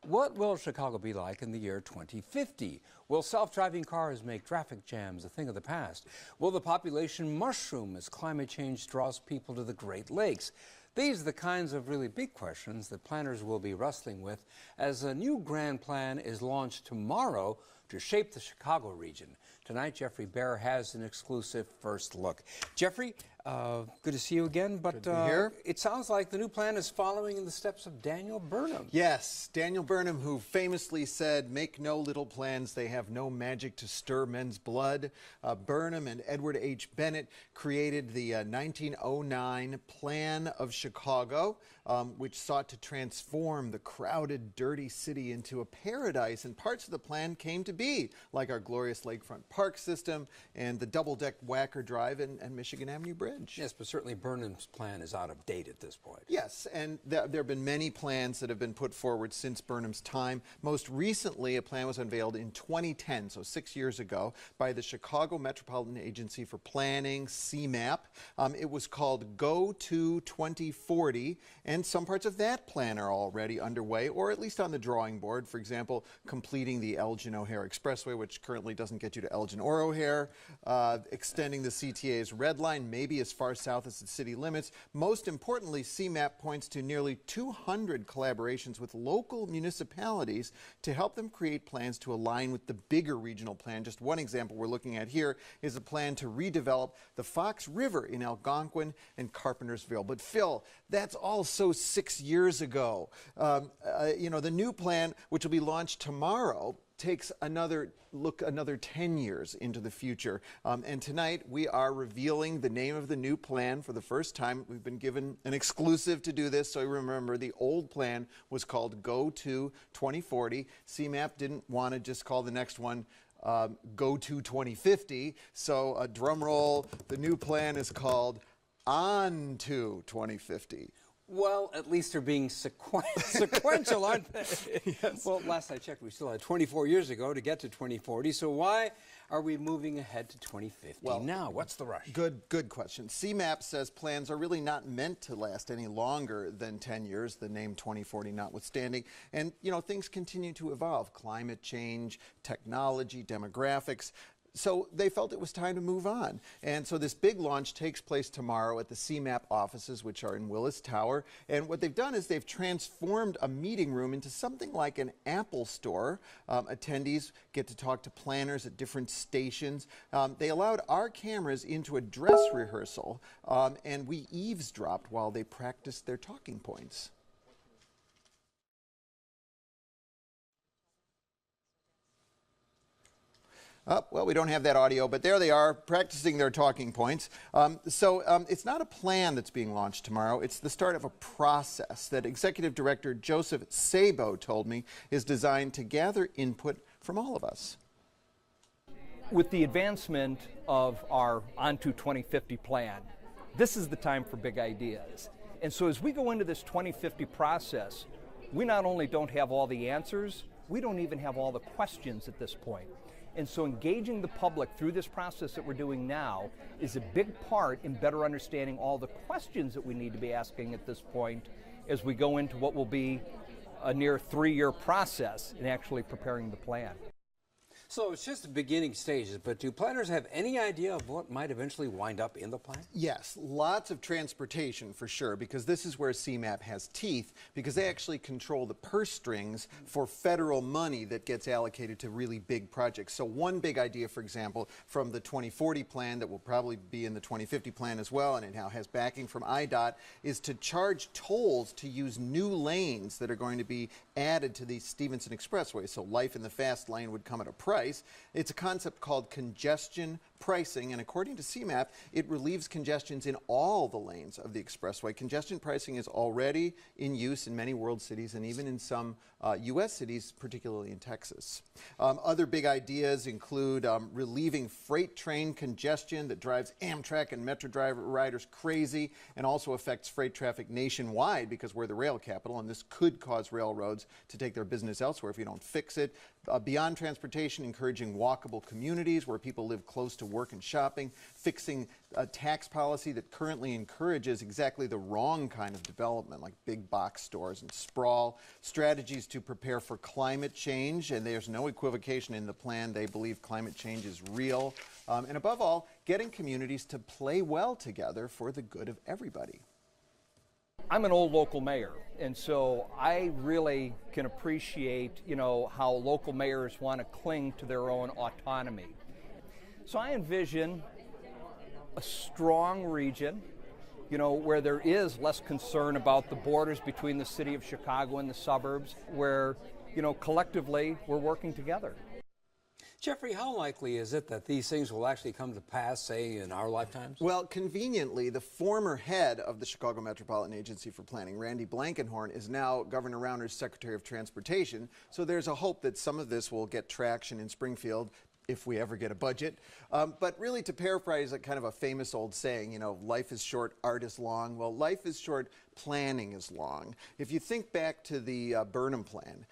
What will Chicago be like in the year 2050? Will self-driving cars make traffic jams a thing of the past? Will the population mushroom as climate change draws people to the Great Lakes? These are the kinds of really big questions that planners will be wrestling with as a new grand plan is launched tomorrow to shape the Chicago region. Tonight, Geoffrey Baer has an exclusive first look. Geoffrey, good to see you again, but it sounds like the new plan is following in the steps of Daniel Burnham. Yes, Daniel Burnham, who famously said, "Make no little plans, they have no magic to stir men's blood." Burnham and Edward H. Bennett created the 1909 Plan of Chicago, which sought to transform the crowded, dirty city into a paradise, and parts of the plan came to be, like our glorious lakefront park system and the double-deck Wacker Drive and Michigan Avenue Bridge. Yes, but certainly Burnham's plan is out of date at this point. Yes, and there have been many plans that have been put forward since Burnham's time. Most recently, a plan was unveiled in 2010, so 6 years ago, by the Chicago Metropolitan Agency for Planning, CMAP. It was called Go to 2040, and some parts of that plan are already underway, or at least on the drawing board. For example, completing the Elgin-O'Hare Expressway, which currently doesn't get you to Elgin or O'Hare, extending the CTA's red line, maybe as far south as the city limits. Most importantly, CMAP points to nearly 200 collaborations with local municipalities to help them create plans to align with the bigger regional plan. Just one example we're looking at here is a plan to redevelop the Fox River in Algonquin and Carpentersville. But Phil, that's also 6 years ago. The new plan, which will be launched tomorrow, takes another 10 years into the future. And tonight we are revealing the name of the new plan for the first time. We've been given an exclusive to do this, so remember the old plan was called Go to 2040. CMAP didn't want to just call the next one Go to 2050, so drum roll, the new plan is called On to 2050. Well, at least they're being sequential, aren't they? Yes. Well, last I checked, we still had 24 years ago to get to 2040. So why are we moving ahead to 2050 now? What's the rush? Good question. CMAP says plans are really not meant to last any longer than 10 years, the name 2040 notwithstanding. And, things continue to evolve. Climate change, technology, demographics. So they felt it was time to move on. And so this big launch takes place tomorrow at the CMAP offices, which are in Willis Tower. And what they've done is they've transformed a meeting room into something like an Apple store. Attendees get to talk to planners at different stations. They allowed our cameras into a dress rehearsal, and we eavesdropped while they practiced their talking points. Well, we don't have that audio, but there they are practicing their talking points. It's not a plan that's being launched tomorrow. It's the start of a process that Executive Director Joseph Sabo told me is designed to gather input from all of us. With the advancement of our Onto 2050 plan, this is the time for big ideas. And so as we go into this 2050 process, we not only don't have all the answers, we don't even have all the questions at this point. And so engaging the public through this process that we're doing now is a big part in better understanding all the questions that we need to be asking at this point as we go into what will be a near 3-year process in actually preparing the plan. So it's just the beginning stages, but do planners have any idea of what might eventually wind up in the plan? Yes, lots of transportation for sure, because this is where CMAP has teeth, because they actually control the purse strings for federal money that gets allocated to really big projects. So one big idea, for example, from the 2040 plan that will probably be in the 2050 plan as well, and it now has backing from IDOT, is to charge tolls to use new lanes that are going to be added to the Stevenson Expressway. So life in the fast lane would come at a price. It's a concept called congestion pricing, and according to CMAP, it relieves congestions in all the lanes of the expressway. Congestion pricing is already in use in many world cities and even in some U.S. cities, particularly in Texas. Other big ideas include relieving freight train congestion that drives Amtrak and Metro riders crazy and also affects freight traffic nationwide because we're the rail capital, and this could cause railroads to take their business elsewhere if you don't fix it. Beyond transportation, encouraging walkable communities where people live close to work and shopping, fixing a tax policy that currently encourages exactly the wrong kind of development, like big box stores and sprawl, strategies to prepare for climate change, and there's no equivocation in the plan. They believe climate change is real, and above all, getting communities to play well together for the good of everybody. I'm an old local mayor, and so I really can appreciate, how local mayors want to cling to their own autonomy. So I envision a strong region, where there is less concern about the borders between the city of Chicago and the suburbs, where, collectively we're working together. Geoffrey, how likely is it that these things will actually come to pass, say, in our lifetimes? Well, conveniently, the former head of the Chicago Metropolitan Agency for Planning, Randy Blankenhorn, is now Governor Rauner's Secretary of Transportation, so there's a hope that some of this will get traction in Springfield if we ever get a budget. But really, to paraphrase a kind of a famous old saying, life is short, art is long. Well, life is short, planning is long. If you think back to the Burnham plan,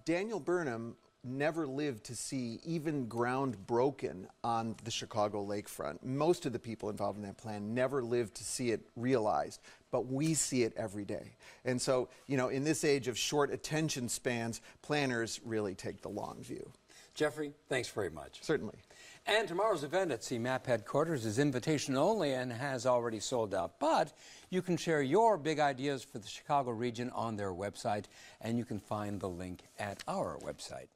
Daniel Burnham never lived to see even ground broken on the Chicago lakefront. Most of the people involved in that plan never lived to see it realized, but we see it every day. And so, in this age of short attention spans, planners really take the long view. Geoffrey, thanks very much. Certainly. And tomorrow's event at CMAP headquarters is invitation only and has already sold out. But you can share your big ideas for the Chicago region on their website, and you can find the link at our website.